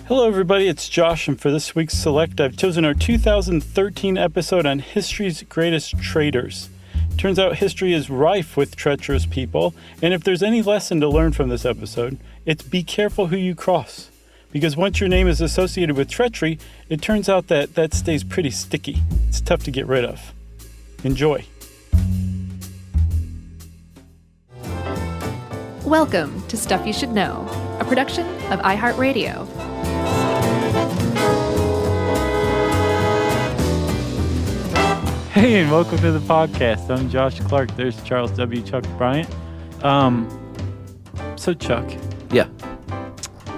Hello everybody, it's Josh, and for this week's Select, I've chosen our 2013 episode on history's greatest traitors. Turns out history is rife with treacherous people, and if there's any lesson to learn from this episode, it's be careful who you cross. Because once your name is associated with treachery, it turns out that stays pretty sticky. It's tough to get rid of. Enjoy. Welcome to Stuff You Should Know, a production of iHeartRadio. Hey, and welcome to the podcast. I'm Josh Clark. There's Charles W. Chuck Bryant. So Chuck. Yeah.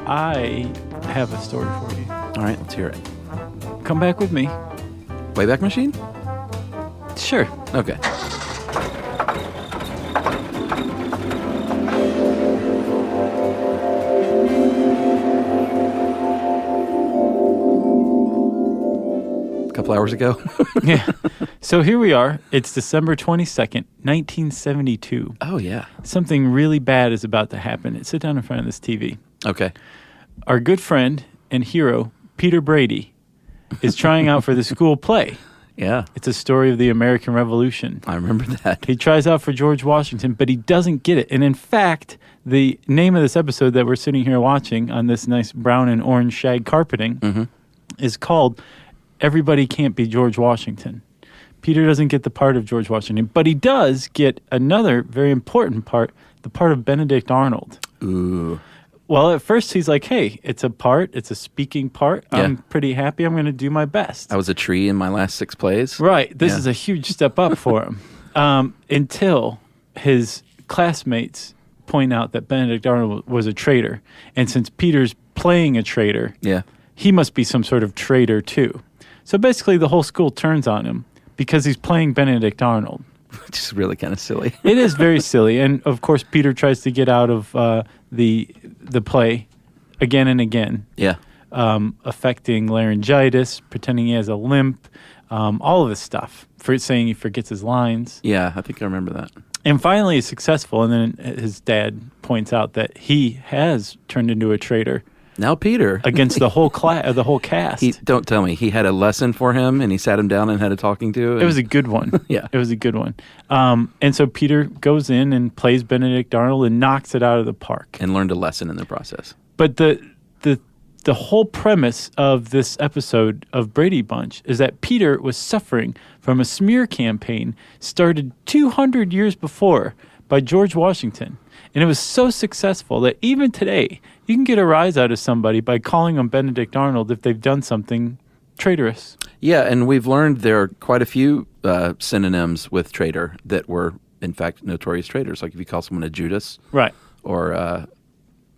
I have a story for you. All right, let's hear it. Come back with me. Wayback Machine? Sure. Okay. A couple hours ago. Yeah. So here we are. It's December 22nd, 1972. Oh, yeah. Something really bad is about to happen. Sit down in front of this TV. Okay. Our good friend and hero, Peter Brady, is trying out for the school play. Yeah. It's a story of the American Revolution. I remember that. He tries out for George Washington, but he doesn't get it. And in fact, the name of this episode that we're sitting here watching on this nice brown and orange shag carpeting is called Everybody Can't Be George Washington. Peter doesn't get the part of George Washington, but he does get another very important part, the part of Benedict Arnold. Ooh. Well, at first he's like, hey, it's a speaking part. Yeah. I'm pretty happy. I'm going to do my best. I was a tree in my last 6 plays. Right. This is a huge step up for him. Until his classmates point out that Benedict Arnold was a traitor. And since Peter's playing a traitor, he must be some sort of traitor too. So basically the whole school turns on him because he's playing Benedict Arnold. Which is really kind of silly. It is very silly. And, of course, Peter tries to get out of the play again and again. Yeah. Affecting laryngitis, pretending he has a limp, all of this stuff, for saying he forgets his lines. Yeah, I think I remember that. And finally he's successful, and then his dad points out that he has turned into a traitor. Now Peter. Against the whole the whole cast. Don't tell me. He had a lesson for him, and he sat him down and had a talking to. And... It was a good one. Yeah. It was a good one. And so Peter goes in and plays Benedict Arnold and knocks it out of the park. And learned a lesson in the process. But the whole premise of this episode of Brady Bunch is that Peter was suffering from a smear campaign started 200 years before by George Washington. And it was so successful that even today, you can get a rise out of somebody by calling them Benedict Arnold if they've done something traitorous. Yeah, and we've learned there are quite a few synonyms with traitor that were, in fact, notorious traitors. Like if you call someone a Judas. Right. Or a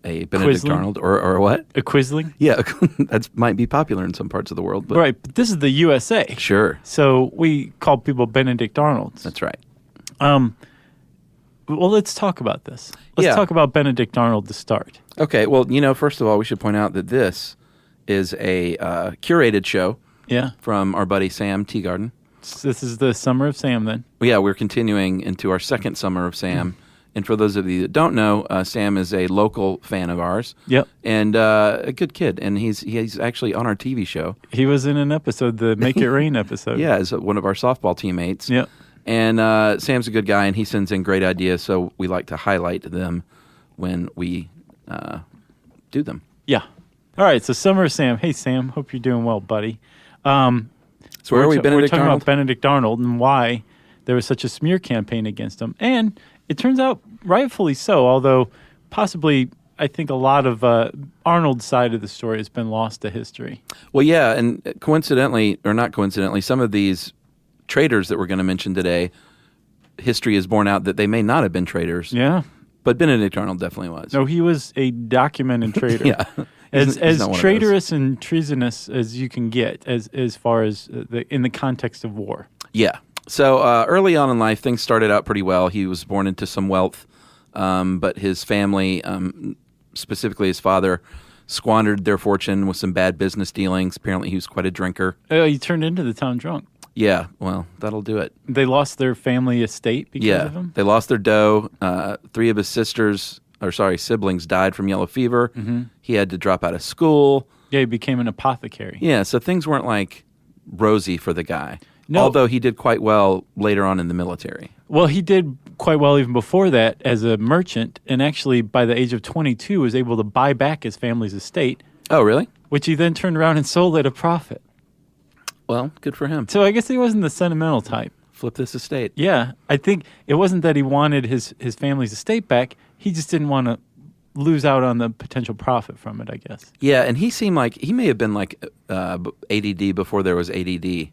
Benedict Quisling. Arnold. Or what? A Quisling. Yeah, that might be popular in some parts of the world. But right, but this is the USA. Sure. So we call people Benedict Arnolds. That's right. Well, let's talk about this. Let's talk about Benedict Arnold to start. Okay, well, first of all, we should point out that this is a curated show from our buddy Sam Teagarden. So this is the Summer of Sam, then? Well, yeah, we're continuing into our second Summer of Sam. And for those of you that don't know, Sam is a local fan of ours. Yep. And a good kid. And he's actually on our TV show. He was in an episode, the Make It Rain episode. Yeah, as one of our softball teammates. Yep. And Sam's a good guy, and he sends in great ideas, so we like to highlight them when we do them. Yeah. All right, so Summer of Sam. Hey, Sam, hope you're doing well, buddy. So where are we, Benedict Arnold? We're talking about Benedict Arnold and why there was such a smear campaign against him. And it turns out rightfully so, although possibly I think a lot of Arnold's side of the story has been lost to history. Well, yeah, and coincidentally, or not coincidentally, some of these traitors that we're going to mention today, history has borne out that they may not have been traitors. Yeah. But Benedict Arnold definitely was. No, he was a documented traitor. Yeah. As traitorous and treasonous as you can get as far as in the context of war. Yeah. So early on in life, things started out pretty well. He was born into some wealth, but his family, specifically his father, squandered their fortune with some bad business dealings. Apparently he was quite a drinker. He turned into the town drunk. Yeah, well, that'll do it. They lost their family estate because of him? They lost their dough. 3 of his sisters siblings died from yellow fever. Mm-hmm. He had to drop out of school. Yeah, he became an apothecary. Yeah, so things weren't like rosy for the guy. No. Although he did quite well later on in the military. Well, he did quite well even before that as a merchant, and actually by the age of 22 was able to buy back his family's estate. Oh, really? Which he then turned around and sold at a profit. Well, good for him. So I guess he wasn't the sentimental type. Flip this estate. Yeah, I think it wasn't that he wanted his family's estate back. He just didn't want to lose out on the potential profit from it, I guess. Yeah, and he seemed like he may have been like ADD before there was ADD.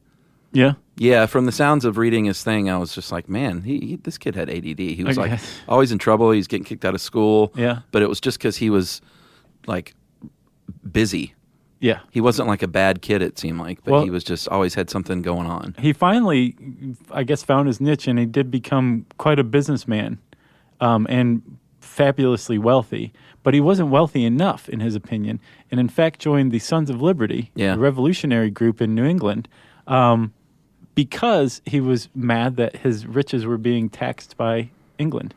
Yeah? Yeah, from the sounds of reading his thing, I was just like, man, this kid had ADD. He was like always in trouble. He's getting kicked out of school. Yeah. But it was just because he was like busy. Yeah. He wasn't like a bad kid, it seemed like, but he was just always had something going on. He finally, I guess, found his niche, and he did become quite a businessman and fabulously wealthy. But he wasn't wealthy enough, in his opinion, and in fact joined the Sons of Liberty, a revolutionary group in New England, because he was mad that his riches were being taxed by England.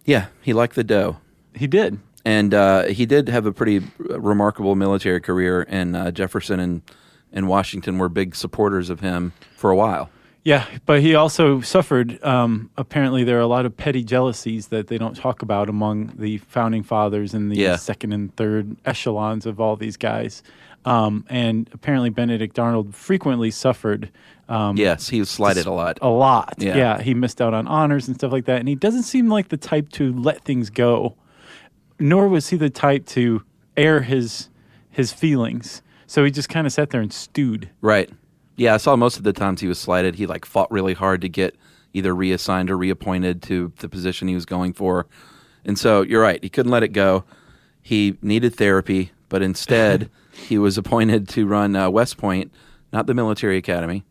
Yeah, he liked the dough. He did. And he did have a pretty remarkable military career, and Jefferson and Washington were big supporters of him for a while. Yeah, but he also suffered, apparently there are a lot of petty jealousies that they don't talk about among the founding fathers and the second and third echelons of all these guys. And apparently Benedict Arnold frequently suffered. Yes, he was slighted a lot. A lot. Yeah. Yeah, he missed out on honors and stuff like that. And he doesn't seem like the type to let things go, nor was he the type to air his feelings. So he just kind of sat there and stewed. Right. Yeah, I saw most of the times he was slighted. He like fought really hard to get either reassigned or reappointed to the position he was going for. And so you're right. He couldn't let it go. He needed therapy, but instead he was appointed to run West Point, not the military academy.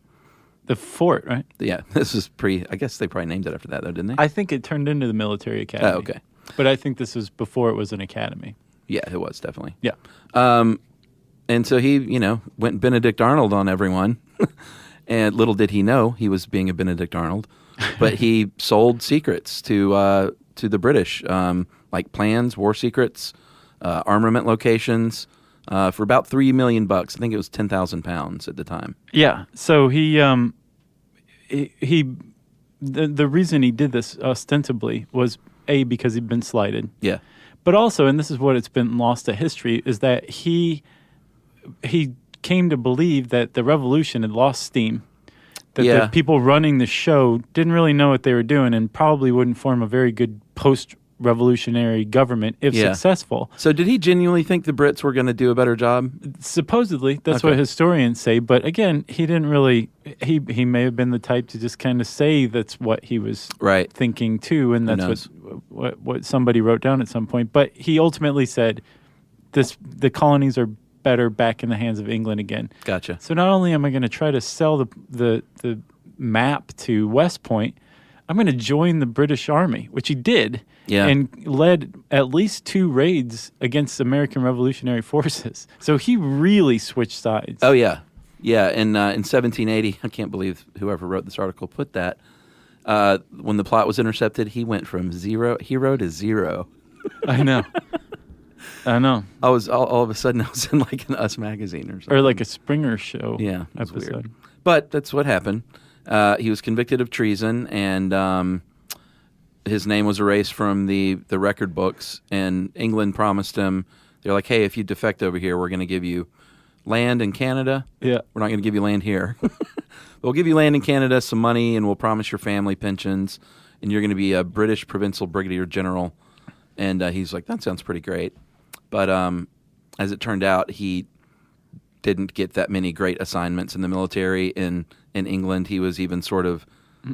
The fort, right? Yeah, this was I guess they probably named it after that, though, didn't they? I think it turned into the military academy. Oh, okay. But I think this was before it was an academy. Yeah, it was, definitely. Yeah. And so he, went Benedict Arnold on everyone. And little did he know he was being a Benedict Arnold. But he sold secrets to the British, like plans, war secrets, armament locations, for about $3 million. I think it was 10,000 pounds at the time. Yeah. So the reason he did this ostensibly was because he'd been slighted. Yeah. But also, and this is what it's been lost to history, is that he came to believe that the revolution had lost steam, that the people running the show didn't really know what they were doing and probably wouldn't form a very good post-revolutionary government if successful. So did he genuinely think the Brits were going to do a better job? Supposedly. That's what historians say. But again, he didn't really... He may have been the type to just kind of say that's what he was thinking too, and that's what somebody wrote down at some point. But he ultimately said, the colonies are better back in the hands of England again. Gotcha. So not only am I going to try to sell the map to West Point, I'm going to join the British Army, which he did, and led at least 2 raids against American Revolutionary Forces. So he really switched sides. Oh, yeah. Yeah, in 1780, I can't believe whoever wrote this article put that, when the plot was intercepted, he went from hero to zero. I know. I was all of a sudden I was in like an Us magazine or something, or like a Springer show. Yeah, episode. Weird. But that's what happened. He was convicted of treason, and his name was erased from the record books. And England promised him, they're like, "Hey, if you defect over here, we're going to give you land in Canada. Yeah, we're not going to give you land here. We'll give you land in Canada, some money, and we'll promise your family pensions, and you're going to be a British provincial brigadier general." And he's like, "That sounds pretty great." But as it turned out, he didn't get that many great assignments in the military. In England, he was even sort of...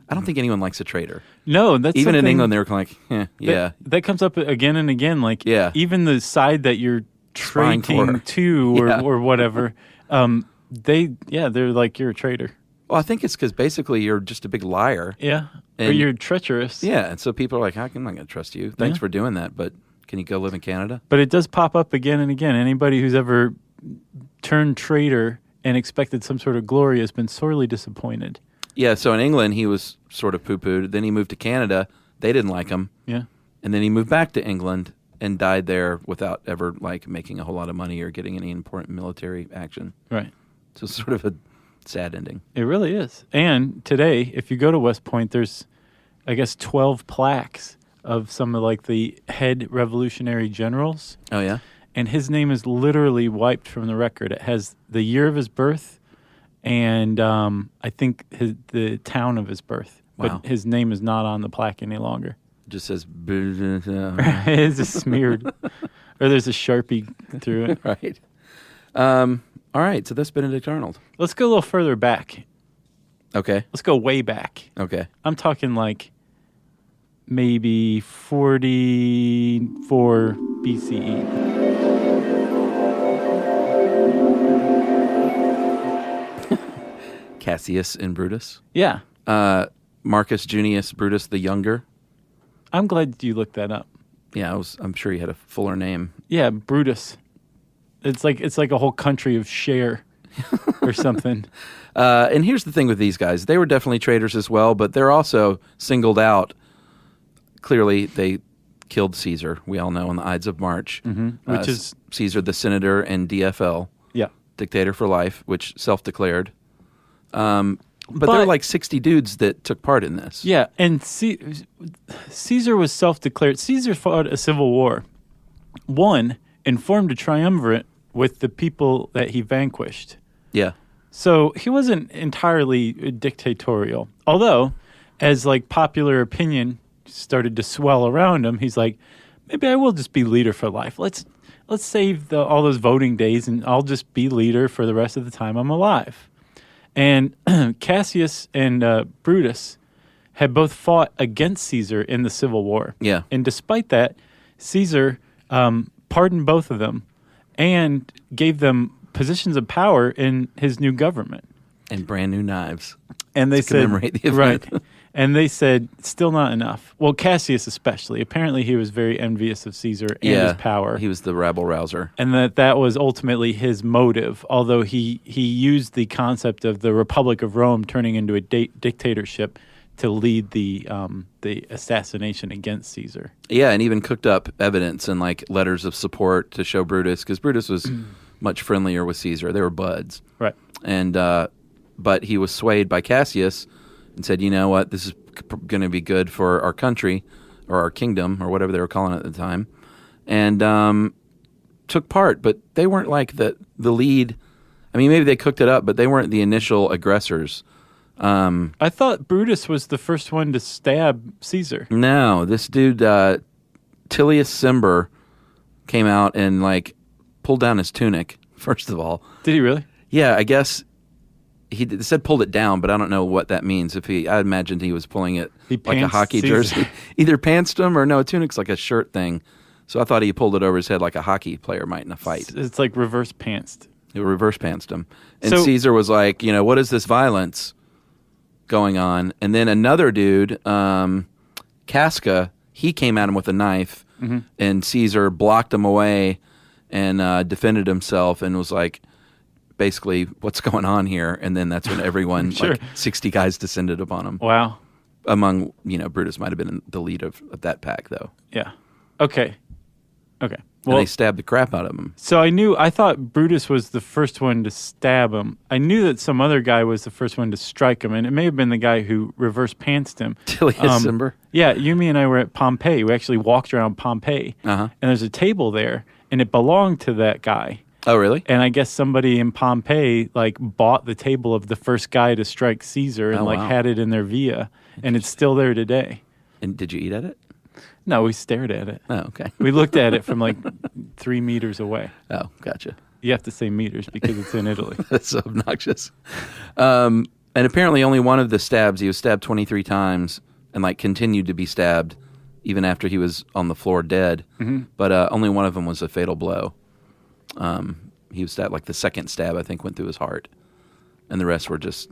I don't think anyone likes a traitor. No, that's even in England, they were kind of like, yeah. That comes up again and again. Like, even the side that you're trading to or whatever, they're like, you're a traitor. Well, I think it's because basically you're just a big liar. Yeah, or you're treacherous. Yeah, and so people are like, I'm not going to trust you. Thanks for doing that, but... Can you go live in Canada? But it does pop up again and again. Anybody who's ever turned traitor and expected some sort of glory has been sorely disappointed. Yeah, so in England, he was sort of poo-pooed. Then he moved to Canada. They didn't like him. Yeah. And then he moved back to England, and died there without ever making a whole lot of money or getting any important military action. Right. So it's sort of a sad ending. It really is. And today, if you go to West Point, there's, I guess, 12 plaques of some of the head revolutionary generals. Oh, yeah? And his name is literally wiped from the record. It has the year of his birth and I think the town of his birth. Wow. But his name is not on the plaque any longer. It just says... It's just smeared. Or there's a Sharpie through it. Right. All right, so that's Benedict Arnold. Let's go a little further back. Okay. Let's go way back. Okay. I'm talking maybe 44 BCE. Cassius and Brutus. Yeah. Marcus Junius Brutus the Younger. I'm glad you looked that up. Yeah, I'm sure he had a fuller name. Yeah, Brutus. It's like a whole country of share or something. And here's the thing with these guys. They were definitely traitors as well, but they're also singled out. Clearly, they killed Caesar, we all know, on the Ides of March. Mm-hmm. Which is... Caesar the Senator and DFL. Yeah. Dictator for life, which self-declared. But there were 60 dudes that took part in this. Yeah, and Caesar was self-declared. Caesar fought a civil war, won, and formed a triumvirate with the people that he vanquished. Yeah. So he wasn't entirely dictatorial. Although, as popular opinion started to swell around him, he's like, maybe I will just be leader for life. Let's save all those voting days, and I'll just be leader for the rest of the time I'm alive. And Cassius and Brutus had both fought against Caesar in the Civil War. Yeah. And despite that, Caesar pardoned both of them and gave them positions of power in his new government. And brand new knives. And they said, commemorate the event. Right. And they said, still not enough. Well, Cassius especially. Apparently he was very envious of Caesar and his power. He was the rabble rouser. And that was ultimately his motive, although he used the concept of the Republic of Rome turning into a dictatorship to lead the assassination against Caesar. Yeah, and even cooked up evidence and letters of support to show Brutus, because Brutus was much friendlier with Caesar. They were buds. Right. And but he was swayed by Cassius and said, you know what, this is going to be good for our country or our kingdom or whatever they were calling it at the time, and took part. But they weren't the lead. I mean, maybe they cooked it up, but they weren't the initial aggressors. I thought Brutus was the first one to stab Caesar. No, this dude, Tullius Cimber, came out and pulled down his tunic, first of all. Did he really? Yeah, I guess he said pulled it down, but I don't know what that means. I imagined he was pulling it like a hockey jersey. Either pantsed him or no, a tunic's like a shirt thing. So I thought he pulled it over his head like a hockey player might in a fight. It's like reverse pantsed. He reverse pantsed him. And so, Caesar was like, what is this violence going on? And then another dude, Casca, he came at him with a knife, and Caesar blocked him away and defended himself and was like, basically, what's going on here? And then that's when everyone, sure. 60 guys descended upon him. Wow. Among, Brutus might have been in the lead of that pack, though. Yeah. Okay. Well, and they stabbed the crap out of him. So I thought Brutus was the first one to stab him. I knew that some other guy was the first one to strike him, and it may have been the guy who reverse pantsed him. Tullius Cimber? Yeah, Yumi and I were at Pompeii. We actually walked around Pompeii, and there's a table there, and it belonged to that guy. Oh, really? And I guess somebody in Pompeii bought the table of the first guy to strike Caesar and had it in their villa, and it's still there today. And did you eat at it? No, we stared at it. Oh, okay. We looked at it from 3 meters away. Oh, gotcha. You have to say meters because it's in Italy. That's so obnoxious. And apparently only one of the stabs, he was stabbed 23 times and continued to be stabbed even after he was on the floor dead. Mm-hmm. But only one of them was a fatal blow. He was stabbed, the second stab, I think, went through his heart. And the rest were just,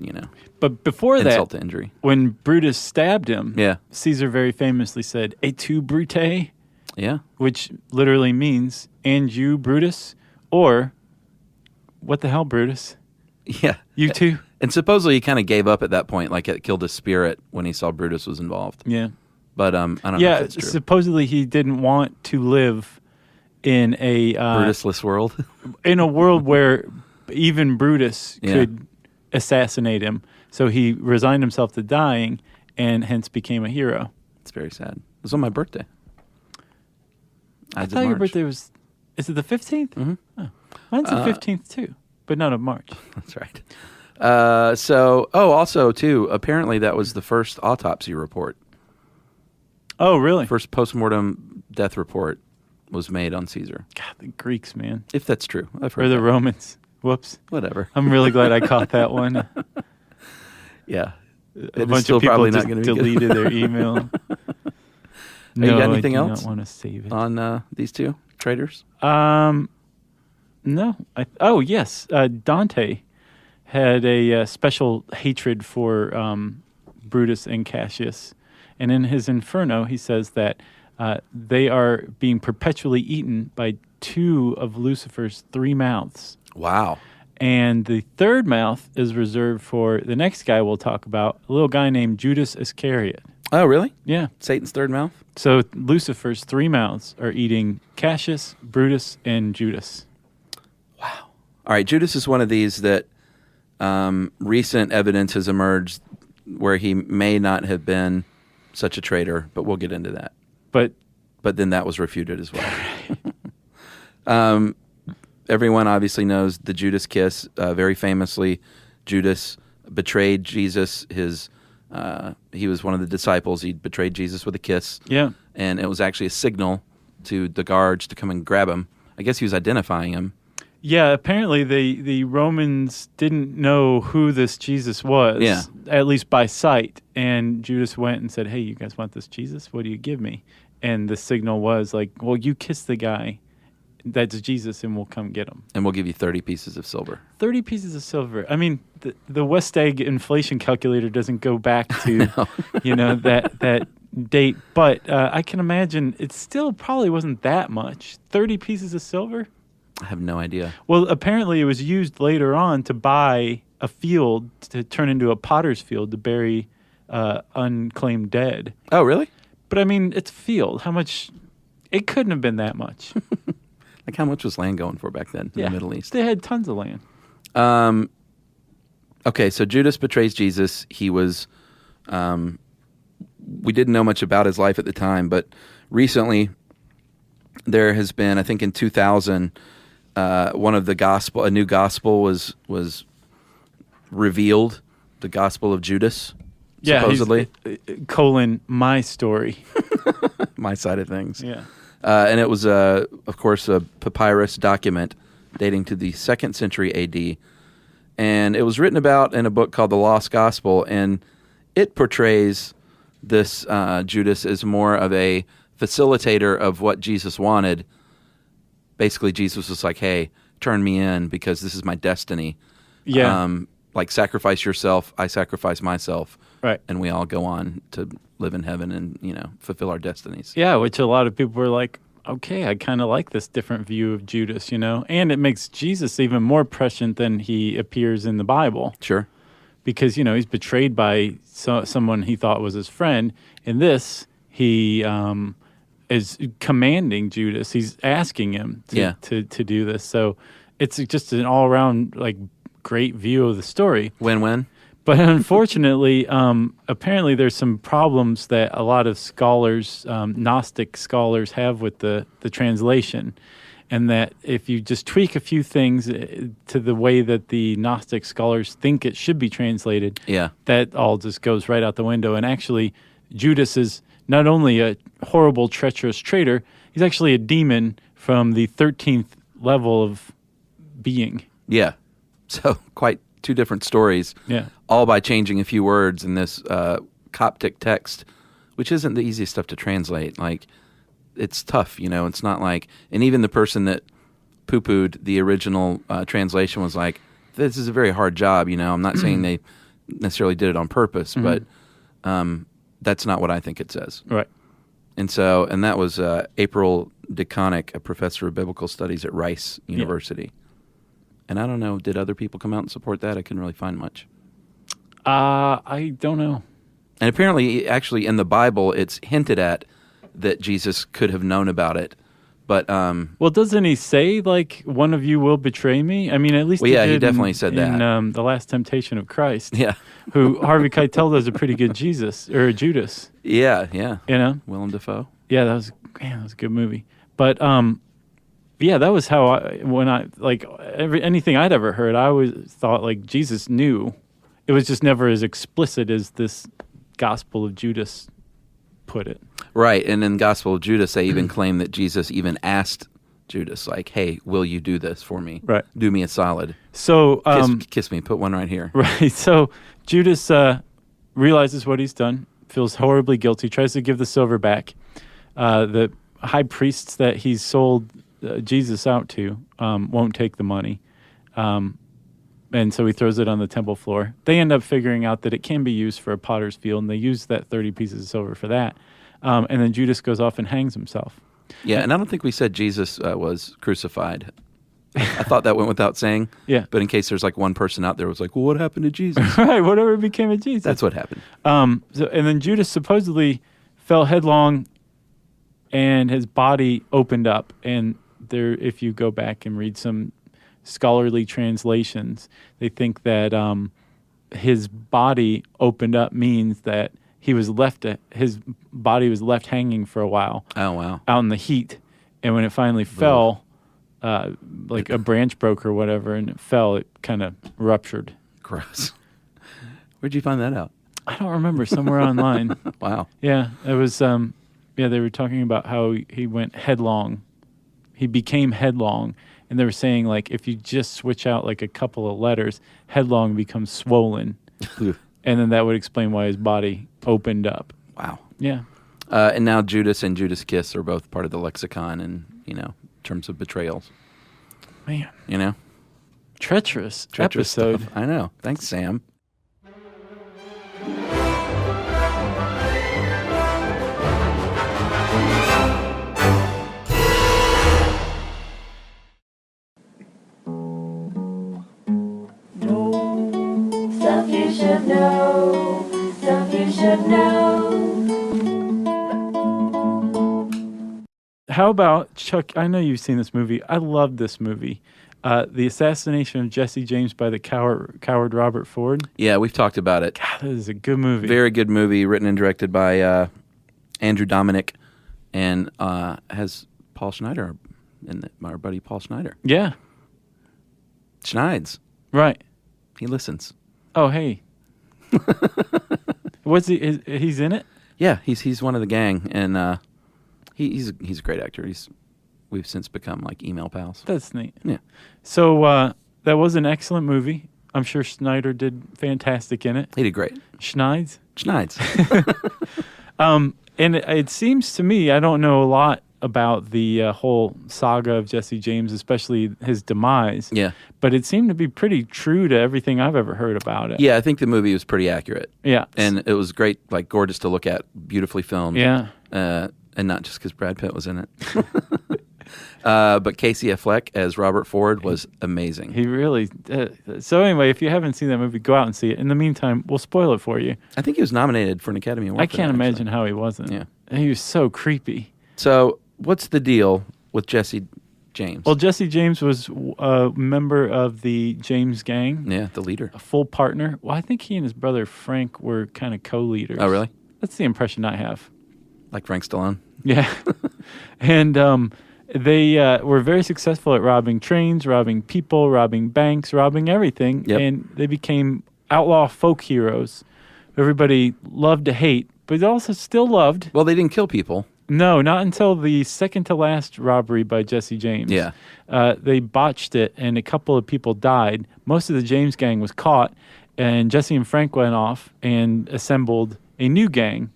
But before insult that, to injury. When Brutus stabbed him, yeah. Caesar very famously said, "Et tu, Brute?" Yeah. Which literally means, "And you, Brutus?" Or, "What the hell, Brutus?" Yeah. You too? And supposedly he kind of gave up at that point, it killed his spirit when he saw Brutus was involved. Yeah. But I don't know Yeah, if that's true. supposedly he didn't want to live in a Brutusless world. in a world where even Brutus Yeah. could assassinate him. So he resigned himself to dying and hence became a hero. It's very sad. It was on my birthday. I thought your birthday was... Is it the 15th? Mm-hmm. Oh. Mine's the 15th too, but not of March. That's right. Also, too, apparently that was the first autopsy report. Oh, really? First postmortem death report was made on Caesar. God, the Greeks, man. If that's true. I've heard Or the that. Romans. Whoops. Whatever. I'm really glad I caught that one. Yeah. A bunch of people just deleted their email. You got anything I do else not want to save it. on these two traitors? No. Yes. Dante had a special hatred for Brutus and Cassius. And in his Inferno, he says that they are being perpetually eaten by two of Lucifer's three mouths. Wow. And the third mouth is reserved for the next guy we'll talk about, a little guy named Judas Iscariot. Oh, really? Yeah. Satan's third mouth? So Lucifer's three mouths are eating Cassius, Brutus, and Judas. Wow. All right, Judas is one of these that recent evidence has emerged where he may not have been such a traitor, but we'll get into that. But then that was refuted as well. Everyone obviously knows the Judas kiss. Very famously, Judas betrayed Jesus. He was one of the disciples. He betrayed Jesus with a kiss. yeah. And it was actually a signal to the guards to come and grab him. I guess he was identifying him. Yeah, apparently the Romans didn't know who this Jesus was, Yeah. at least by sight. And Judas went and said, hey, you guys want this Jesus? What do you give me? And the signal was like, well, you kiss the guy. That's Jesus, and we'll come get him. And we'll give you 30 pieces of silver. 30 pieces of silver. I mean, the West Egg inflation calculator doesn't go back to, that date. But I can imagine it still probably wasn't that much. 30 pieces of silver? I have no idea. Well, apparently it was used later on to buy a field to turn into a potter's field to bury unclaimed dead. Oh, really? But I mean, it's a field. How much? It couldn't have been that much. Like how much was land going for back then in the Middle East? They had tons of land. Okay, so Judas betrays Jesus. He was, we didn't know much about his life at the time, but recently there has been, I think in 2000, a new gospel was revealed, the gospel of Judas, supposedly. My story. My side of things. Yeah. And it was, of course, a papyrus document dating to the 2nd century A.D., and it was written about in a book called The Lost Gospel, and it portrays this Judas as more of a facilitator of what Jesus wanted. Basically, Jesus was like, hey, turn me in because this is my destiny. Yeah. Like, sacrifice yourself, I sacrifice myself. Right. And we all go on to live in heaven and, fulfill our destinies. Yeah, which a lot of people were like, okay, I kind of like this different view of Judas, and it makes Jesus even more prescient than he appears in the Bible. Sure. Because, he's betrayed by someone he thought was his friend. In this, he is commanding Judas. He's asking him to do this. So it's just an all-around, great view of the story. Win-win. But unfortunately, apparently there's some problems that a lot of scholars, Gnostic scholars, have with the translation. And that if you just tweak a few things to the way that the Gnostic scholars think it should be translated, that all just goes right out the window. And actually, Judas is not only a horrible, treacherous traitor, he's actually a demon from the 13th level of being. Yeah. So quite two different stories. Yeah. All by changing a few words in this Coptic text, which isn't the easiest stuff to translate. It's tough, It's not like, and even the person that poo-pooed the original translation was like, this is a very hard job, I'm not saying they necessarily did it on purpose, but that's not what I think it says. Right. And that was April DeConnick, a professor of biblical studies at Rice University. Yeah. And I don't know, did other people come out and support that? I couldn't really find much. I don't know. And apparently, actually, in the Bible, it's hinted at that Jesus could have known about it. But well, doesn't he say like one of you will betray me? I mean, at least he did definitely said that in the Last Temptation of Christ. Yeah, who Harvey Keitel does a pretty good Jesus or Judas. Yeah. You know, Willem Dafoe. Yeah, that was a good movie. But yeah, that was how anything I'd ever heard, I always thought like Jesus knew. It was just never as explicit as this Gospel of Judas put it. Right, and in Gospel of Judas, they even claim that Jesus even asked Judas, like, hey, will you do this for me? Right. Do me a solid. So kiss me, put one right here. Right, so Judas realizes what he's done, feels horribly guilty, tries to give the silver back. The high priests that he's sold Jesus out to won't take the money. And so he throws it on the temple floor. They end up figuring out that it can be used for a potter's field, and they use that 30 pieces of silver for that. And then Judas goes off and hangs himself. Yeah, and I don't think we said Jesus was crucified. I thought that went without saying. Yeah. But in case there's like one person out there who was like, well, what happened to Jesus? Right, whatever became of Jesus. That's what happened. And then Judas supposedly fell headlong, and his body opened up. And there, if you go back and read some scholarly translations, they think that his body opened up means that his body was left hanging for a while. Oh, wow. Out in the heat. And when it finally fell, like a branch broke or whatever, and it fell, it kind of ruptured. Gross. Where'd you find that out? I don't remember, somewhere online. Wow. Yeah, it was, they were talking about how he went headlong. He became headlong. And they were saying, like, if you just switch out, like, a couple of letters, headlong becomes swollen. And then that would explain why his body opened up. Wow. Yeah. And now Judas and Judas Kiss are both part of the lexicon in terms of betrayals. Man. Treacherous episode. Stuff. I know. Thanks, Sam. Stuff you should know. Stuff you should know. How about, Chuck, I know you've seen this movie. I love this movie. The Assassination of Jesse James by the coward Robert Ford. Yeah, we've talked about it. God, that is a good movie. Very good movie, written and directed by Andrew Dominic, and has Paul Schneider in it, our buddy Paul Schneider. Yeah. Schneids. Right. He listens. Oh, hey. What's he? He's in it? Yeah, he's one of the gang, and he's a great actor. We've since become like email pals. That's neat. Yeah. So that was an excellent movie. I'm sure Schneider did fantastic in it. He did great. Schneids. And it seems to me, I don't know a lot about the whole saga of Jesse James, especially his demise. Yeah. But it seemed to be pretty true to everything I've ever heard about it. Yeah, I think the movie was pretty accurate. Yeah. And it was great, like gorgeous to look at, beautifully filmed. Yeah. And not just because Brad Pitt was in it. But Casey Affleck as Robert Ford was amazing. He really so anyway, if you haven't seen that movie, go out and see it. In the meantime, we'll spoil it for you. I think he was nominated for an Academy Award. I can't imagine how he wasn't. Yeah. He was so creepy. So what's the deal with Jesse James? Well, Jesse James was a member of the James gang. Yeah, the leader. A full partner. Well, I think he and his brother Frank were kind of co-leaders. Oh, really? That's the impression I have. Like Frank Stallone? Yeah. And they were very successful at robbing trains, robbing people, robbing banks, robbing everything. Yep. And they became outlaw folk heroes. Everybody loved to hate, but they also still loved. Well, they didn't kill people. No, not until the second to last robbery by Jesse James. Yeah. They botched it, and a couple of people died. Most of the James gang was caught, and Jesse and Frank went off and assembled a new gang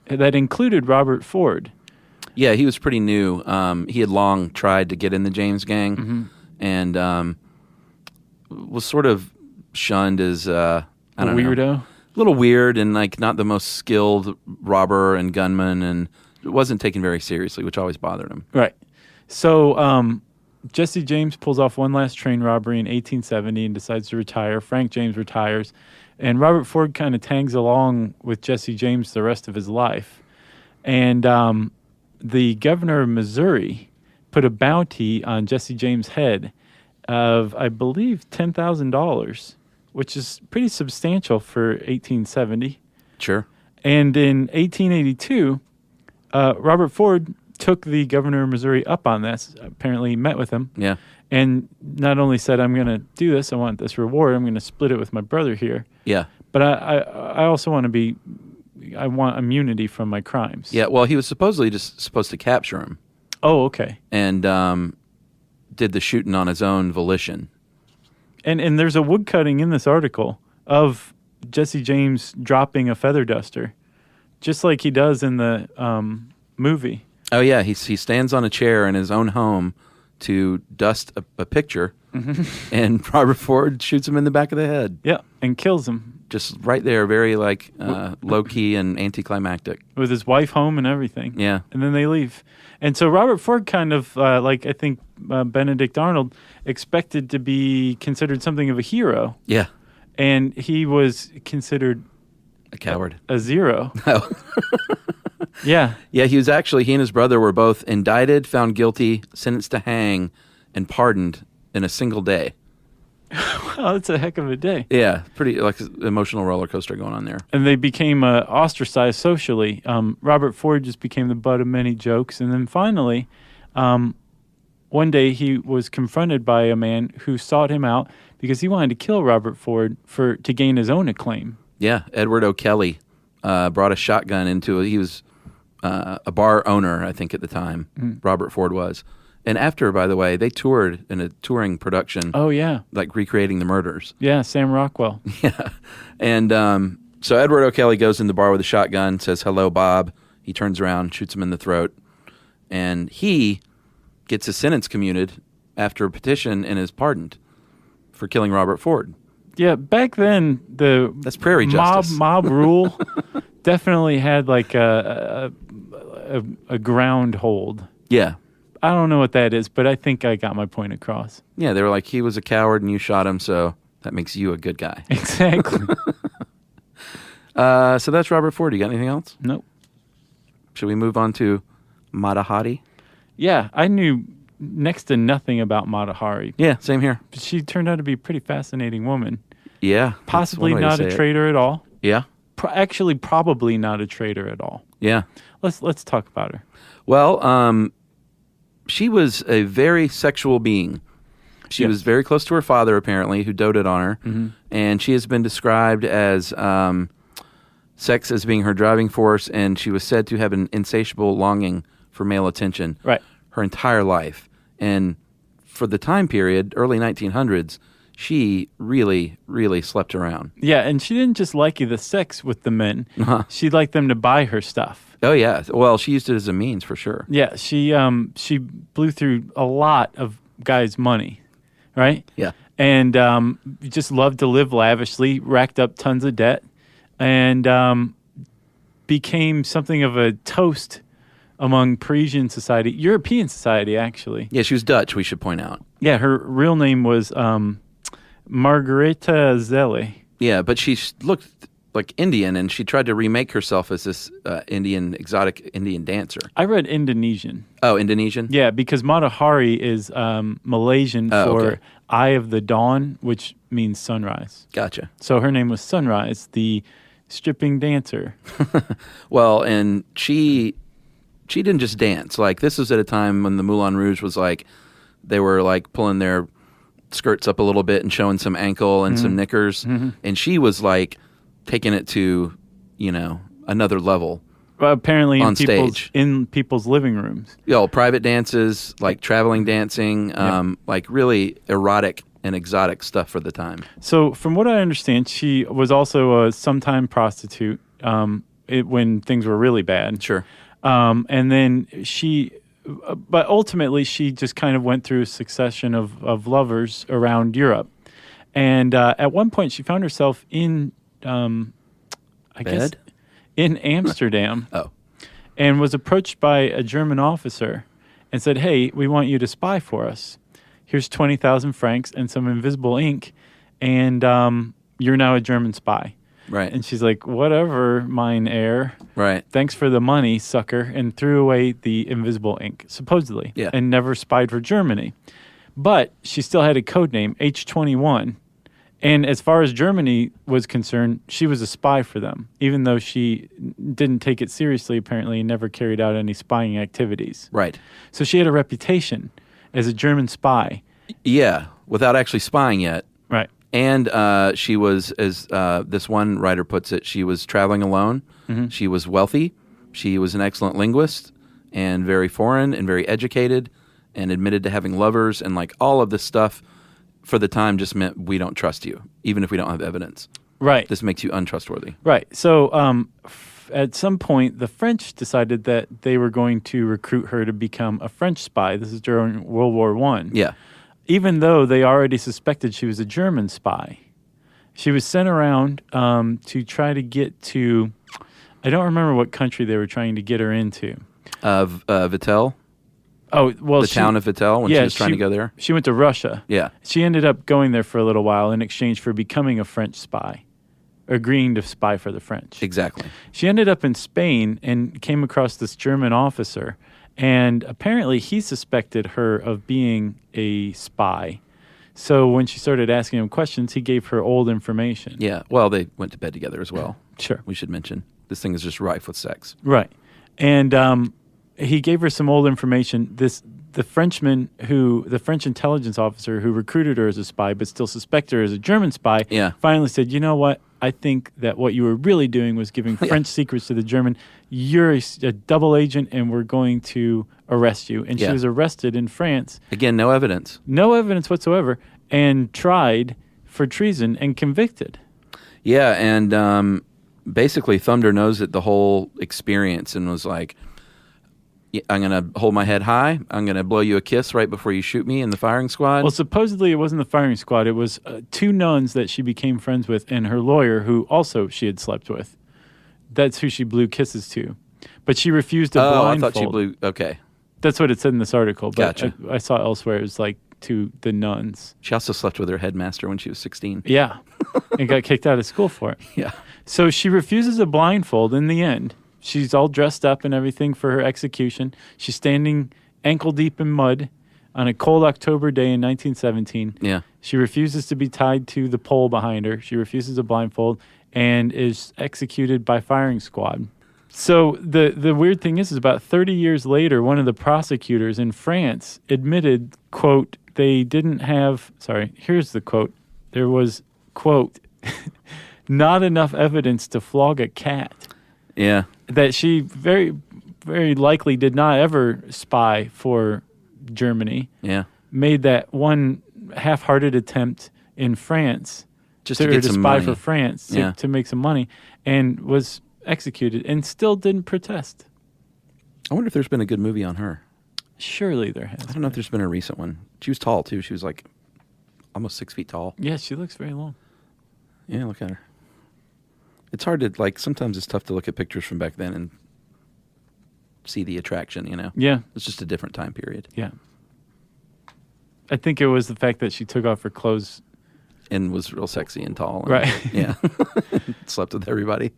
that included Robert Ford. Yeah, he was pretty new. He had long tried to get in the James gang, and was sort of shunned as I don't know, weirdo. A little weird, and like not the most skilled robber and gunman, and it wasn't taken very seriously, which always bothered him. Right. So Jesse James pulls off one last train robbery in 1870 and decides to retire. Frank James retires. And Robert Ford kind of tags along with Jesse James the rest of his life. And the governor of Missouri put a bounty on Jesse James' head of, I believe, $10,000, which is pretty substantial for 1870. Sure. And in 1882, Robert Ford took the governor of Missouri up on this, apparently met with him. Yeah. And not only said, I'm going to do this, I want this reward, I'm going to split it with my brother here. Yeah. But I also want I want immunity from my crimes. Yeah, well, he was supposedly just supposed to capture him. Oh, okay. And did the shooting on his own volition. And there's a woodcutting in this article of Jesse James dropping a feather duster, just like he does in the movie. Oh, yeah, he stands on a chair in his own home to dust a picture, and Robert Ford shoots him in the back of the head. Yeah, and kills him. Just right there, very low-key and anticlimactic. With his wife home and everything. Yeah. And then they leave. And so Robert Ford kind of, I think Benedict Arnold, expected to be considered something of a hero. Yeah. And he was considered a coward. A zero. Oh. Yeah. Yeah, he and his brother were both indicted, found guilty, sentenced to hang, and pardoned in a single day. Wow, that's a heck of a day. Yeah, pretty emotional roller coaster going on there. And they became ostracized socially. Robert Ford just became the butt of many jokes. And then finally, one day he was confronted by a man who sought him out because he wanted to kill Robert Ford to gain his own acclaim. Yeah, Edward O'Kelly brought a shotgun he was a bar owner, I think, at the time. Robert Ford was. And after, by the way, they toured in a touring production. Oh, yeah. Like recreating the murders. Yeah, Sam Rockwell. Yeah. And so Edward O'Kelly goes in the bar with a shotgun, says, "Hello, Bob." He turns around, shoots him in the throat. And he gets his sentence commuted after a petition and is pardoned for killing Robert Ford. Yeah, back then, that's prairie justice. Mob rule definitely had like a ground hold. Yeah. I don't know what that is, but I think I got my point across. Yeah, they were like, he was a coward and you shot him, so that makes you a good guy. Exactly. So that's Robert Ford. You got anything else? Nope. Should we move on to Mata Hari? Yeah, I knew next to nothing about Mata Hari. Yeah, same here. But she turned out to be a pretty fascinating woman. Yeah. Possibly not a traitor at all. Yeah. Actually, probably not a traitor at all. Yeah. Let's talk about her. Well, she was a very sexual being. She was very close to her father, apparently, who doted on her. Mm-hmm. And she has been described as sex as being her driving force, and she was said to have an insatiable longing for male attention her entire life. And for the time period, early 1900s, she really, really slept around. Yeah, and she didn't just like the sex with the men. She liked them to buy her stuff. Oh, yeah. Well, she used it as a means, for sure. Yeah, she blew through a lot of guys' money, right? Yeah. And just loved to live lavishly, racked up tons of debt, and became something of a toast among Parisian society, European society, actually. Yeah, she was Dutch, we should point out. Yeah, her real name was Margaretha Zelle. Yeah, but she looked like Indian, and she tried to remake herself as this exotic Indian dancer. I read Indonesian. Oh, Indonesian? Yeah, because Mata Hari is Malaysian for Eye of the Dawn, which means sunrise. Gotcha. So her name was Sunrise, the stripping dancer. Well, and she didn't just dance. Like, this was at a time when the Moulin Rouge was like, they were like pulling their skirts up a little bit and showing some ankle and some knickers. Mm-hmm. And she was like taking it to, another level. Well, apparently on stage. In people's living rooms. Private dances, like traveling dancing, like really erotic and exotic stuff for the time. So from what I understand, she was also a sometime prostitute when things were really bad. Sure. And then but ultimately she just kind of went through a succession of lovers around Europe. And at one point she found herself in, guess, in Amsterdam. Oh. And was approached by a German officer and said, "Hey, we want you to spy for us. Here's 20,000 francs and some invisible ink. And, you're now a German spy. Right. And she's like, whatever, mine heir. Right. Thanks for the money, sucker, and threw away the invisible ink, supposedly, Yeah. and never spied for Germany. But she still had a code name, H21. And as far as Germany was concerned, she was a spy for them, even though she didn't take it seriously, apparently, and never carried out any spying activities. Right. So she had a reputation as a German spy. Yeah, without actually spying yet. Right. And she was, as this one writer puts it, she was traveling alone. Mm-hmm. She was wealthy. She was an excellent linguist and very foreign and very educated and admitted to having lovers, and like all of this stuff for the time just meant we don't trust you, even if we don't have evidence. Right. This makes you untrustworthy. Right. So at some point, the French decided that they were going to recruit her to become a French spy. This is during World War I. Yeah. Even though they already suspected she was a German spy. She was sent around to try to get to, I don't remember what country they were trying to get her into. Vittel? Oh, well, the town of Vittel when she was trying to go there? She went to Russia. Yeah. She ended up going there for a little while in exchange for becoming a French spy, agreeing to spy for the French. Exactly. She ended up in Spain and came across this German officer, and apparently he suspected her of being a spy. So when she started asking him questions, he gave her old information. Yeah. Well, they went to bed together as well. Sure. We should mention. This thing is just rife with sex. Right. And he gave her some old information. The French intelligence officer who recruited her as a spy but still suspected her as a German spy, finally said, you know what? I think that what you were really doing was giving French secrets to the German. You're a double agent, and we're going to arrest you. And she was arrested in France. Again, no evidence. No evidence whatsoever, and tried for treason and convicted. Yeah, and basically thumbed her nose at the whole experience and was like, I'm going to hold my head high. I'm going to blow you a kiss right before you shoot me in the firing squad. Well, supposedly it wasn't the firing squad. It was two nuns that she became friends with and her lawyer, who also she had slept with. That's who she blew kisses to. But she refused to blindfold. I thought she blew... Okay. That's what it said in this article. But Gotcha. I saw elsewhere it was like to the nuns. She also slept with her headmaster when she was 16. Yeah. And got kicked out of school for it. Yeah. So she refuses a blindfold in the end. She's all dressed up and everything for her execution. She's standing ankle deep in mud on a cold October day in 1917. Yeah. She refuses to be tied to the pole behind her. She refuses a blindfold and is executed by firing squad. So the weird thing is about 30 years later, one of the prosecutors in France admitted, quote, they didn't have, here's the quote. There was, quote, not enough evidence to flog a cat. Yeah. That she very, very likely did not ever spy for Germany. Yeah. Made that one half-hearted attempt in France just to get some spy money for France to make some money, and was executed and still didn't protest. I wonder if there's been a good movie on her. Surely there has. I don't know if there's been a recent one. She was tall too. She was like almost 6 feet tall. Yeah, she looks very long. Yeah, look at her. It's hard to, like, sometimes it's tough to look at pictures from back then and see the attraction, you know? Yeah. It's just a different time period. Yeah. I think it was the fact that she took off her clothes. And was real sexy and tall. And, right. Yeah. Slept with everybody.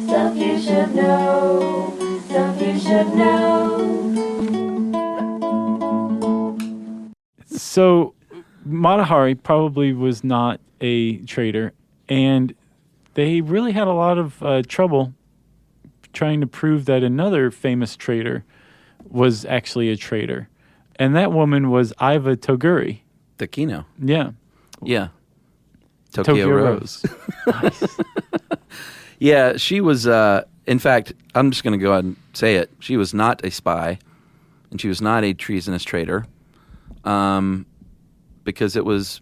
Stuff you should know. Stuff you should know. So, Mata Hari probably was not a traitor, and they really had a lot of trouble trying to prove that another famous traitor was actually a traitor. And that woman was Iva Toguri. Takino. Yeah. Yeah. Tokyo Rose. Nice. Yeah, she was, in fact, I'm just going to go ahead and say it. She was not a spy, and she was not a treasonous traitor, because it was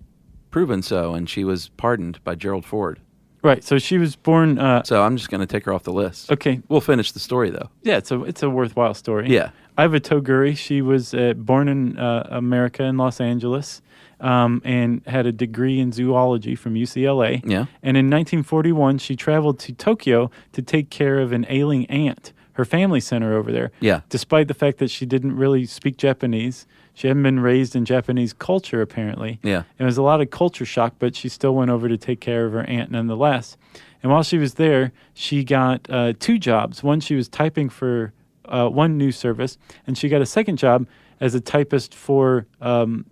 proven so, and she was pardoned by Gerald Ford. Right, so she was born... so I'm just going to take her off the list. Okay. We'll finish the story, though. Yeah, it's a worthwhile story. Yeah. Iva Toguri, she was born in America, in Los Angeles. and had a degree in zoology from UCLA. Yeah. And in 1941, she traveled to Tokyo to take care of an ailing aunt. Her family sent her over there. Yeah. Despite the fact that she didn't really speak Japanese. She hadn't been raised in Japanese culture, apparently. Yeah. It was a lot of culture shock, but she still went over to take care of her aunt nonetheless. And while she was there, she got 2 jobs. One, she was typing for one news service, and she got a second job as a typist for one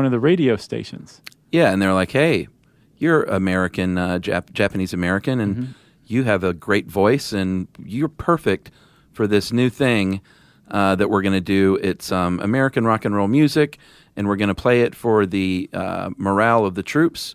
of the radio stations. Yeah, and they're like, hey, you're American, Japanese American, and you have a great voice, and you're perfect for this new thing that we're going to do. It's American rock and roll music, and we're going to play it for the morale of the troops.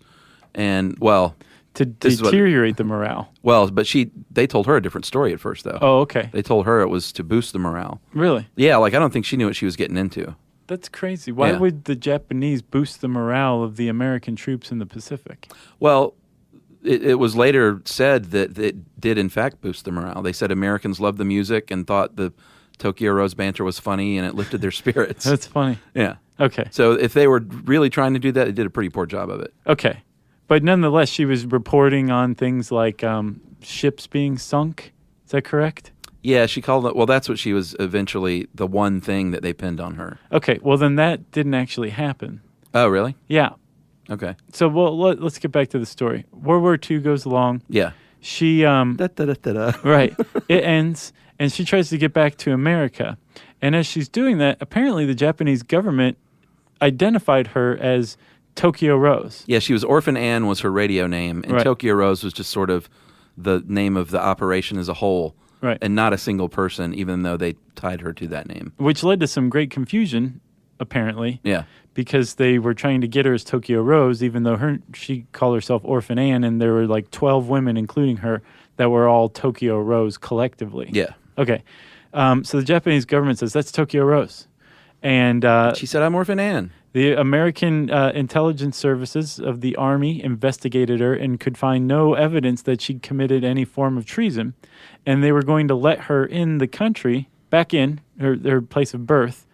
And, well... To deteriorate the morale. Well, but they told her a different story at first, though. Oh, okay. They told her it was to boost the morale. Really? Yeah, like I don't think she knew what she was getting into. That's crazy. Why Yeah. would the Japanese boost the morale of the American troops in the Pacific? Well, it was later said that it did, in fact, boost the morale. They said Americans loved the music and thought the Tokyo Rose banter was funny, and it lifted their spirits. That's funny. Yeah. Okay. So if they were really trying to do that, they did a pretty poor job of it. Okay. But nonetheless, she was reporting on things like ships being sunk. Is that correct? Yeah, she called it. Well, that's what she was eventually, the one thing that they pinned on her. Okay. Well, then that didn't actually happen. Oh, really? Yeah. Okay. So, let's get back to the story. World War II goes along. Yeah. She, Da-da-da-da-da. right. It ends, and she tries to get back to America. And as she's doing that, apparently the Japanese government identified her as Tokyo Rose. Yeah, she was Orphan Ann was her radio name, and Right. Tokyo Rose was just sort of the name of the operation as a whole, Right. and not a single person, even though they tied her to that name. Which led to some great confusion, apparently. Yeah. Because they were trying to get her as Tokyo Rose, even though she called herself Orphan Ann, and there were like 12 women, including her, that were all Tokyo Rose collectively. Yeah. Okay. So the Japanese government says, that's Tokyo Rose. And She said, I'm Orphan Ann. the American intelligence services of the Army investigated her and could find no evidence that she committed any form of treason. And they were going to let her in the country, back in her place of birth,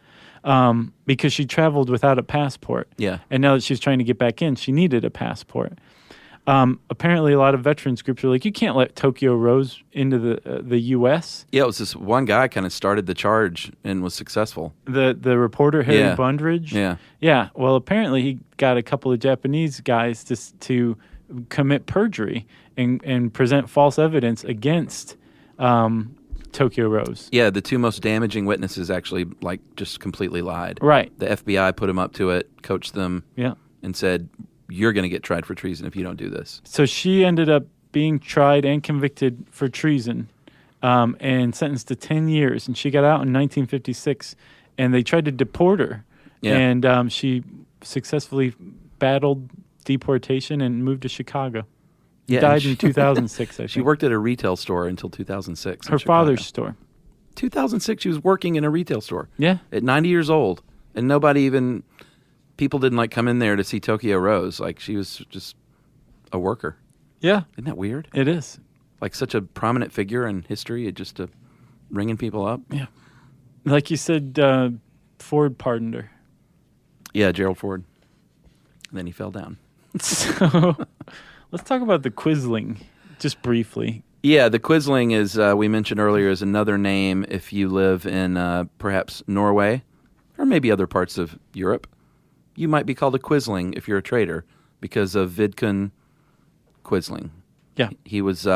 because she traveled without a passport. Yeah. And now that she's trying to get back in, she needed a passport. Apparently, a lot of veterans groups are like, you can't let Tokyo Rose into the U.S. Yeah, it was this one guy kind of started the charge and was successful. The reporter, Harry Yeah. Bundridge. Yeah. Yeah. Well, apparently, he got a couple of Japanese guys to commit perjury and present false evidence against Tokyo Rose. Yeah, the 2 most damaging witnesses actually, like, just completely lied. Right. The FBI put them up to it, coached them, Yeah. and said, you're going to get tried for treason if you don't do this. So she ended up being tried and convicted for treason and sentenced to 10 years. And she got out in 1956, and they tried to deport her. Yeah. And she successfully battled deportation and moved to Chicago. Yeah, Died and in 2006, I think. She worked at a retail store until 2006. in Her Chicago. father's store. 2006, she was working in a retail store. Yeah. At 90 years old. And people didn't like come in there to see Tokyo Rose. Like, she was just a worker. Yeah, Isn't that weird? it is. Like, such a prominent figure in history, just ringing people up. Yeah. Like you said, Ford pardoned her. Yeah, Gerald Ford. And then he fell down. So let's talk about the Quisling, just briefly. Yeah, the Quisling is, we mentioned earlier, is another name if you live in perhaps Norway or maybe other parts of Europe. You might be called a Quisling if you're a traitor because of Vidkun Quisling. Yeah. He was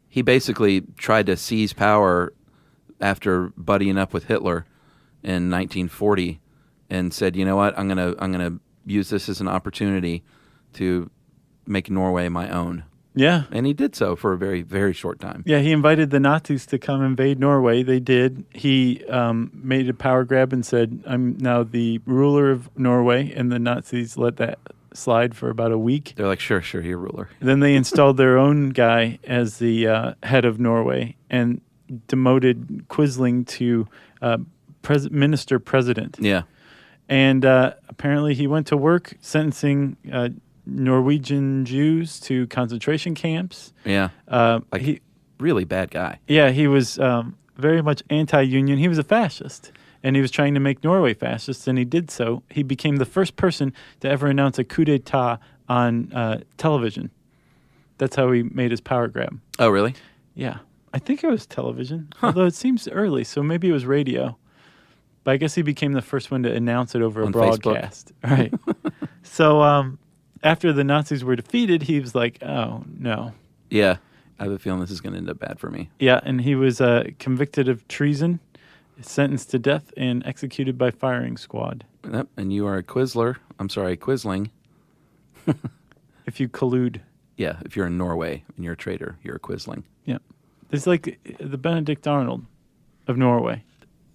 he basically tried to seize power after buddying up with Hitler in 1940 and said, "You know what? I'm going to use this as an opportunity to make Norway my own." Yeah. And he did so for a very, very short time. Yeah, he invited the Nazis to come invade Norway. They did. He made a power grab and said, I'm now the ruler of Norway, and the Nazis let that slide for about a week. They're like, sure, you're ruler. Then they installed their own guy as the head of Norway and demoted Quisling to minister president. Yeah. And apparently he went to work sentencing Norwegian Jews to concentration camps. Yeah. He really bad guy. Yeah, he was very much anti-union. He was a fascist. and he was trying to make Norway fascist, and he did so. He became the first person to ever announce a coup d'etat on television. That's how he made his power grab. Oh, really? Yeah. I think it was television, although it seems early, so maybe it was radio. But I guess he became the first one to announce it over a broadcast. Facebook. Right. So after the Nazis were defeated, he was like, oh, no. Yeah. I have a feeling this is going to end up bad for me. Yeah, and he was convicted of treason, sentenced to death, and executed by firing squad. Yep, and you are a Quisling. If you collude. Yeah, if you're in Norway and you're a traitor, you're a Quisling. Yeah. It's like the Benedict Arnold of Norway.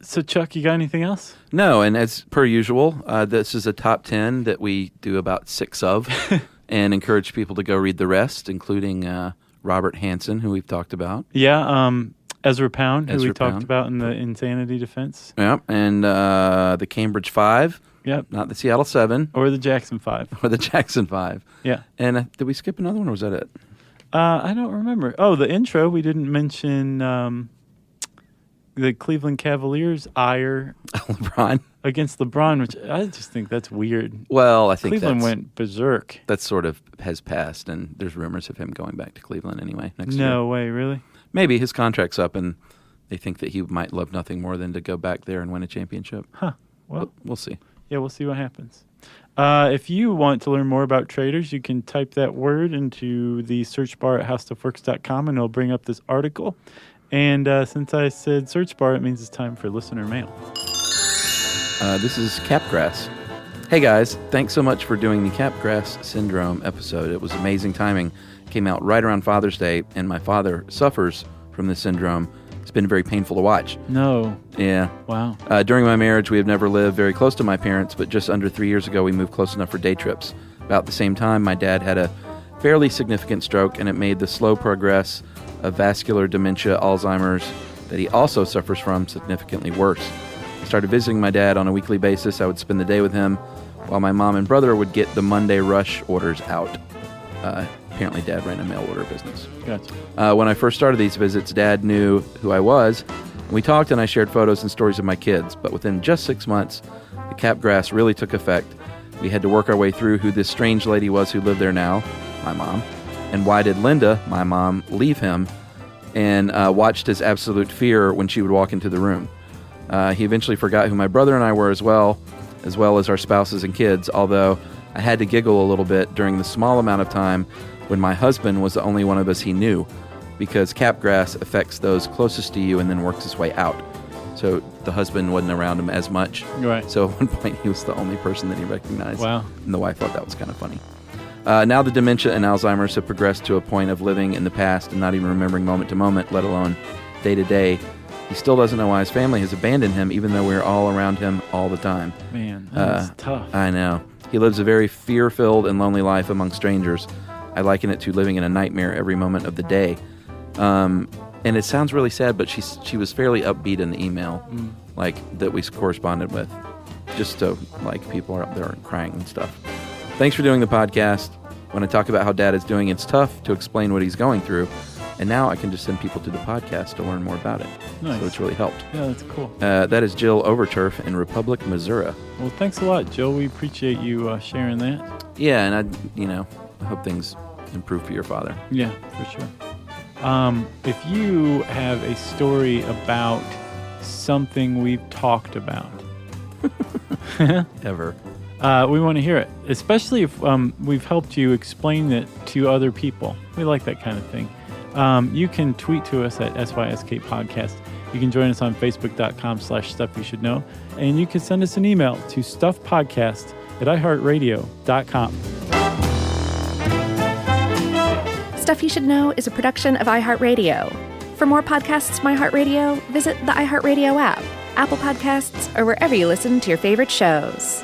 So, Chuck, you got anything else? No, and as per usual, this is a top 10 that we do about 6 of and encourage people to go read the rest, including Robert Hansen, who we've talked about. Yeah, Ezra Pound, who we talked about in the Insanity Defense. Yep, and the Cambridge 5. Yep. Not the Seattle 7. Or the Jackson 5. Or the Jackson 5. Yeah. And did we skip another one, or was that it? I don't remember. Oh, the intro, we didn't mention the Cleveland Cavaliers' ire LeBron against LeBron, which I just think that's weird. Well, I think Cleveland went berserk. That sort of has passed, and there's rumors of him going back to Cleveland anyway next year. No way, really? Maybe his contract's up, and they think that he might love nothing more than to go back there and win a championship. Huh. Well, but we'll see. Yeah, we'll see what happens. If you want to learn more about Traitors, you can type that word into the search bar at howstuffworks.com, and it'll bring up this article. And since I said search bar, it means it's time for listener mail. This is Capgrass. Hey guys, thanks so much for doing the Capgrass Syndrome episode. It was amazing timing. It came out right around Father's Day, and my father suffers from this syndrome. It's been very painful to watch. No. Yeah. Wow. During my marriage, we have never lived very close to my parents, but just under 3 years ago, we moved close enough for day trips. About the same time, my dad had a fairly significant stroke, and it made the slow progress of vascular dementia, Alzheimer's, that he also suffers from, significantly worse. I started visiting my dad on a weekly basis. I would spend the day with him, while my mom and brother would get the Monday rush orders out. Apparently, Dad ran a mail order business. Gotcha. When I first started these visits, Dad knew who I was. And we talked, and I shared photos and stories of my kids. But within just 6 months, the Capgrass really took effect. We had to work our way through who this strange lady was who lived there now, my mom, and why did Linda, my mom, leave him, and watched his absolute fear when she would walk into the room. He eventually forgot who my brother and I were as well as our spouses and kids, although I had to giggle a little bit during the small amount of time when my husband was the only one of us he knew, because Capgrass affects those closest to you and then works its way out. So the husband wasn't around him as much. Right. So at one point he was the only person that he recognized. Wow. And the wife thought that was kind of funny. Now the dementia and Alzheimer's have progressed to a point of living in the past and not even remembering moment to moment, let alone day to day. He still doesn't know why his family has abandoned him, even though we're all around him all the time. Man, that's tough. I know. He lives a very fear-filled and lonely life among strangers. I liken it to living in a nightmare every moment of the day. And it sounds really sad, but she was fairly upbeat in the email, like that we corresponded with, just to like people are up there crying and stuff. Thanks for doing the podcast. When I talk about how Dad is doing, it's tough to explain what he's going through, and now I can just send people to the podcast to learn more about it. Nice. So it's really helped. Yeah, that's cool. That is Jill Overturf in Republic, Missouri. Well, thanks a lot, Jill. We appreciate you sharing that. Yeah, and I hope things improve for your father. Yeah, for sure. If you have a story about something we've talked about, Ever. we want to hear it, especially if we've helped you explain it to other people. We like that kind of thing. You can tweet to us at SYSK Podcast. You can join us on Facebook.com/StuffYouShouldKnow. And you can send us an email to StuffPodcast@iHeartRadio.com. Stuff You Should Know is a production of iHeartRadio. For more podcasts from iHeartRadio, visit the iHeartRadio app, Apple Podcasts, or wherever you listen to your favorite shows.